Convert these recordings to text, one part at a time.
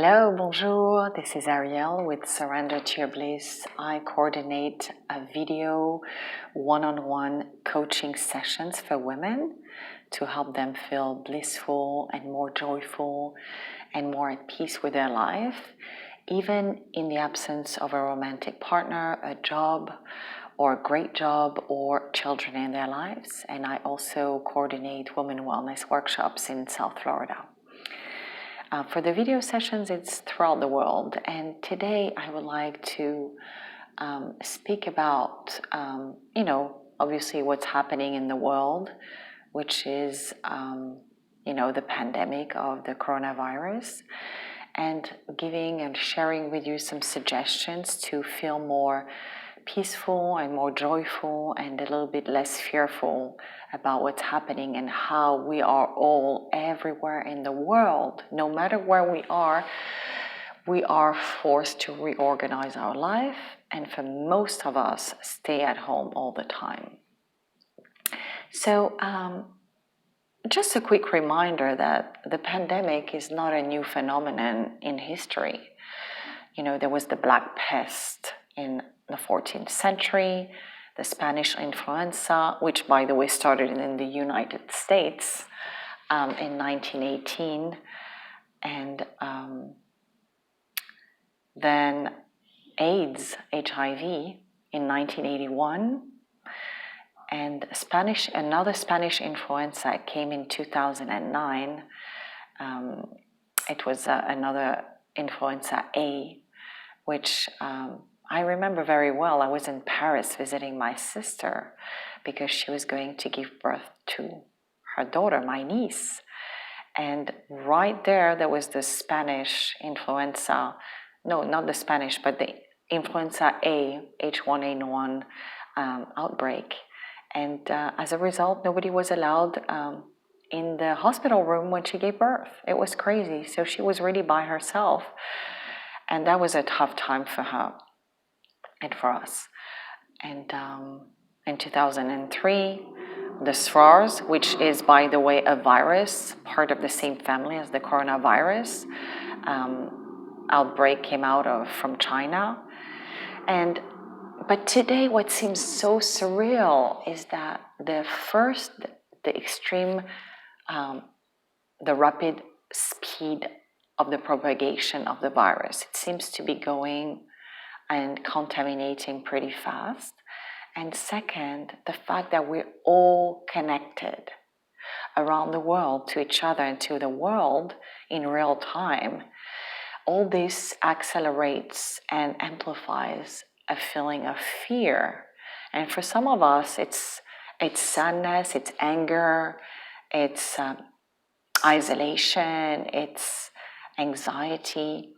Hello, bonjour. This is Arielle with Surrender to Your Bliss. I coordinate a video one-on-one coaching sessions for women to help them feel blissful and more joyful and more at peace with their life, even in the absence of a romantic partner, a job, or a great job, or children in their lives. And I also coordinate women wellness workshops in South Florida. For the video sessions, it's throughout the world. And today I would like to speak about, obviously what's happening in the world, which is, the pandemic of the coronavirus, and giving and sharing with you some suggestions to feel more peaceful and more joyful and a little bit less fearful about what's happening and how we are all everywhere in the world, no matter where we are forced to reorganize our life, and for most of us, stay at home all the time. So just a quick reminder that the pandemic is not a new phenomenon in history. There was the Black Pest in the 14th century, the Spanish influenza, which, by the way, started in the United States in 1918, and then AIDS, HIV, in 1981, and another Spanish influenza came in 2009. It was another influenza A, which I remember very well. I was in Paris visiting my sister because she was going to give birth to her daughter, my niece. And right there was the Spanish influenza. No, not the Spanish, but the influenza A, H1N1 outbreak. And as a result, nobody was allowed in the hospital room when she gave birth. It was crazy. So she was really by herself. And that was a tough time for her and for us. And in 2003, the SARS, which is, by the way, a virus, part of the same family as the coronavirus, outbreak came from China. But today, what seems so surreal is that the rapid speed of the propagation of the virus, it seems to be going and contaminating pretty fast. And second, the fact that we're all connected around the world to each other and to the world in real time, all this accelerates and amplifies a feeling of fear. And for some of us, it's sadness, it's anger, it's isolation, it's anxiety.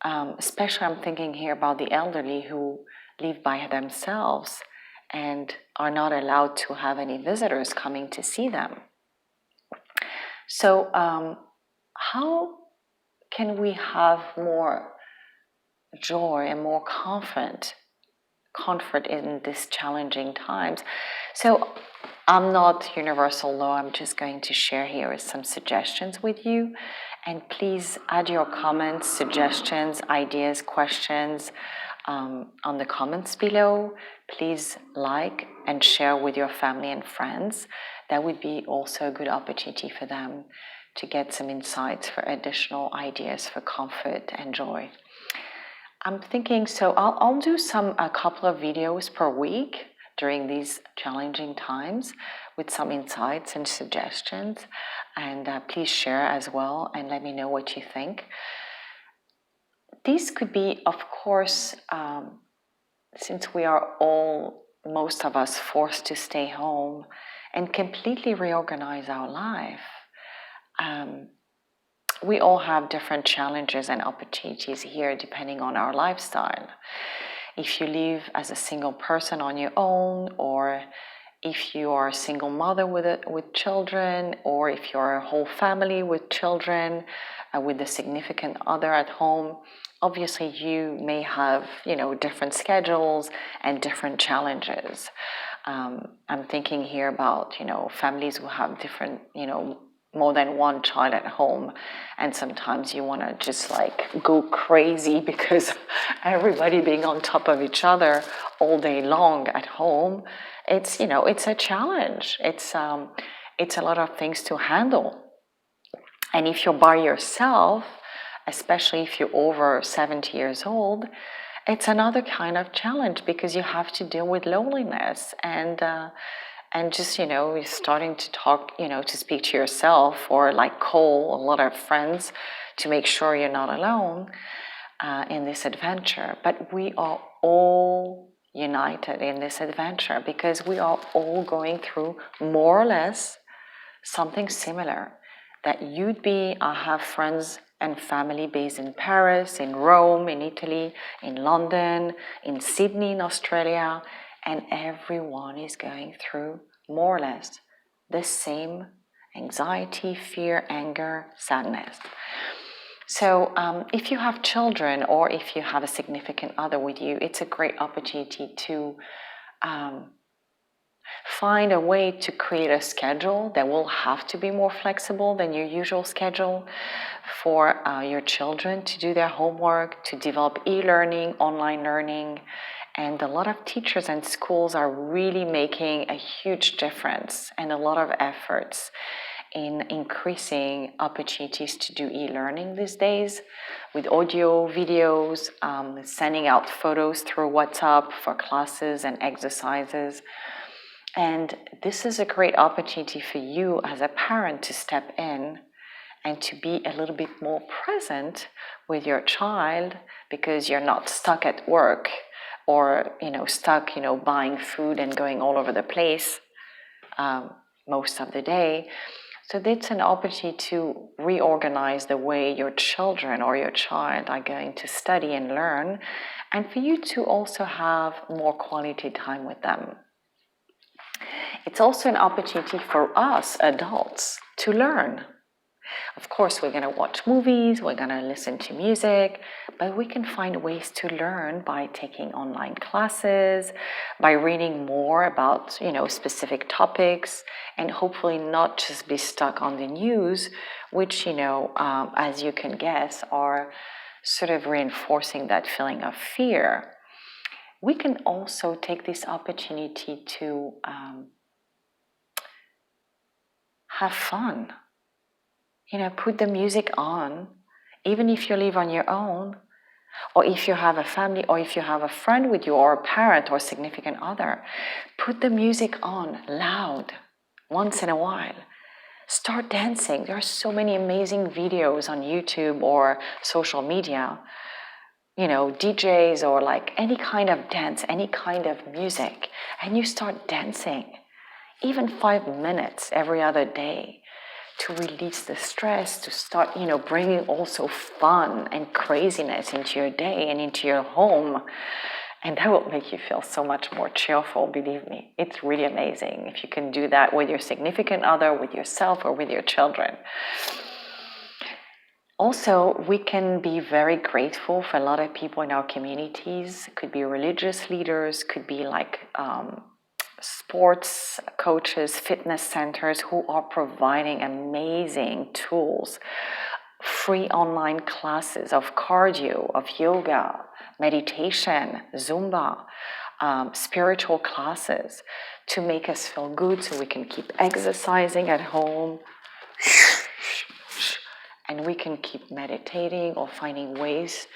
Especially I'm thinking here about the elderly who live by themselves and are not allowed to have any visitors coming to see them. So how can we have more joy and more comfort in these challenging times? So I'm not universal law. I'm just going to share here some suggestions with you. And please add your comments, suggestions, ideas, questions on the comments below. Please like and share with your family and friends. That would be also a good opportunity for them to get some insights for additional ideas for comfort and joy. I'm thinking, so I'll do a couple of videos per week during these challenging times with some insights and suggestions. And please share as well and let me know what you think. These could be, of course, since we are most of us, forced to stay home and completely reorganize our life. We all have different challenges and opportunities here depending on our lifestyle. If you live as a single person on your own, or if you are a single mother with children, or if you're a whole family with children, with a significant other at home, obviously you may have, different schedules and different challenges. I'm thinking here about, families who have different, more than one child at home, and sometimes you want to just like go crazy because everybody being on top of each other all day long at home, it's a challenge. It's a lot of things to handle. And if you're by yourself, especially if you're over 70 years old, it's another kind of challenge because you have to deal with loneliness and just you're starting to talk, to speak to yourself or like call a lot of friends to make sure you're not alone in this adventure. But we are all united in this adventure because we are all going through more or less something similar. That I have friends and family based in Paris, in Rome, in Italy, in London, in Sydney, in Australia, and everyone is going through more or less the same anxiety, fear, anger, sadness. So if you have children or if you have a significant other with you, it's a great opportunity to find a way to create a schedule that will have to be more flexible than your usual schedule for your children to do their homework, to develop e-learning, online learning. And a lot of teachers and schools are really making a huge difference and a lot of efforts in increasing opportunities to do e-learning these days with audio, videos, sending out photos through WhatsApp for classes and exercises. And this is a great opportunity for you as a parent to step in and to be a little bit more present with your child because you're not stuck at work or stuck buying food and going all over the place most of the day. So that's an opportunity to reorganize the way your children or your child are going to study and learn, and for you to also have more quality time with them. It's also an opportunity for us adults to learn. Of course, we're going to watch movies, we're going to listen to music, but we can find ways to learn by taking online classes, by reading more about, specific topics, and hopefully not just be stuck on the news, which, as you can guess, are sort of reinforcing that feeling of fear. We can also take this opportunity to have fun. Put the music on, even if you live on your own, or if you have a family, or if you have a friend with you, or a parent or significant other. Put the music on loud once in a while. Start dancing. There are so many amazing videos on YouTube or social media, DJs or like any kind of dance, any kind of music, and you start dancing, even 5 minutes every other day, to release the stress, to start, bringing also fun and craziness into your day and into your home. And that will make you feel so much more cheerful, believe me. It's really amazing if you can do that with your significant other, with yourself, or with your children. Also, we can be very grateful for a lot of people in our communities. It could be religious leaders, could be like sports coaches, fitness centers who are providing amazing tools, free online classes of cardio, of yoga, meditation, Zumba, spiritual classes to make us feel good so we can keep exercising at home and we can keep meditating or finding ways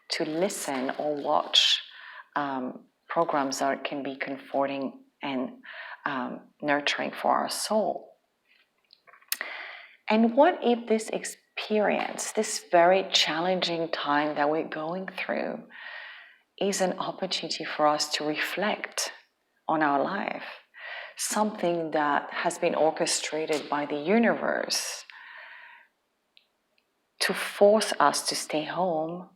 to listen or watch programs that can be comforting and nurturing for our soul. And what if this experience, this very challenging time that we're going through, is an opportunity for us to reflect on our life, something that has been orchestrated by the universe to force us to stay home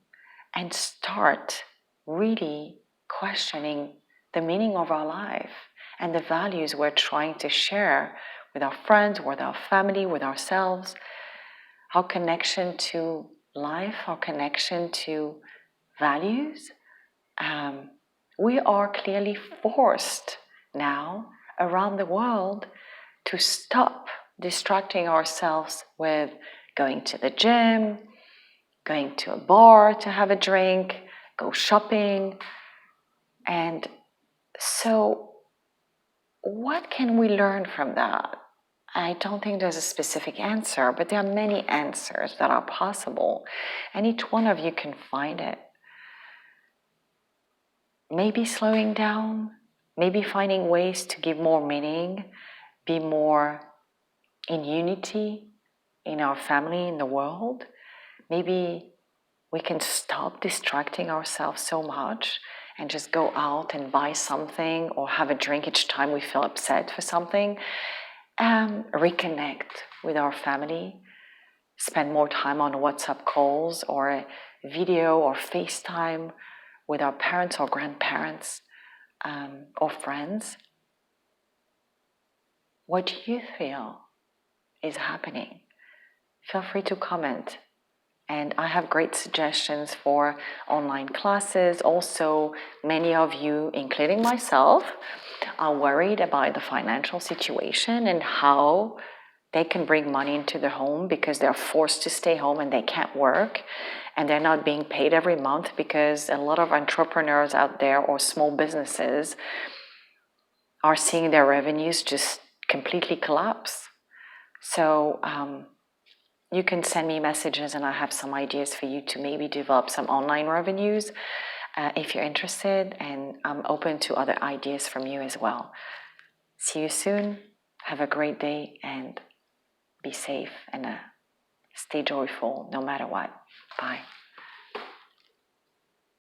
and start really questioning the meaning of our life and the values we're trying to share with our friends, with our family, with ourselves, our connection to life, our connection to values. We are clearly forced now around the world to stop distracting ourselves with going to the gym, going to a bar to have a drink, go shopping. And so, what can we learn from that? I don't think there's a specific answer, but there are many answers that are possible, and each one of you can find it. Maybe slowing down, maybe finding ways to give more meaning, be more in unity in our family, in the world. Maybe we can stop distracting ourselves so much and just go out and buy something or have a drink each time we feel upset for something. Reconnect with our family, spend more time on WhatsApp calls or video or FaceTime with our parents or grandparents or friends. What do you feel is happening? Feel free to comment. And I have great suggestions for online classes. Also, many of you, including myself, are worried about the financial situation and how they can bring money into their home because they're forced to stay home and they can't work and they're not being paid every month because a lot of entrepreneurs out there or small businesses are seeing their revenues just completely collapse. So you can send me messages and I have some ideas for you to maybe develop some online revenues if you're interested, and I'm open to other ideas from you as well. See you soon. Have a great day and be safe and stay joyful no matter what. Bye.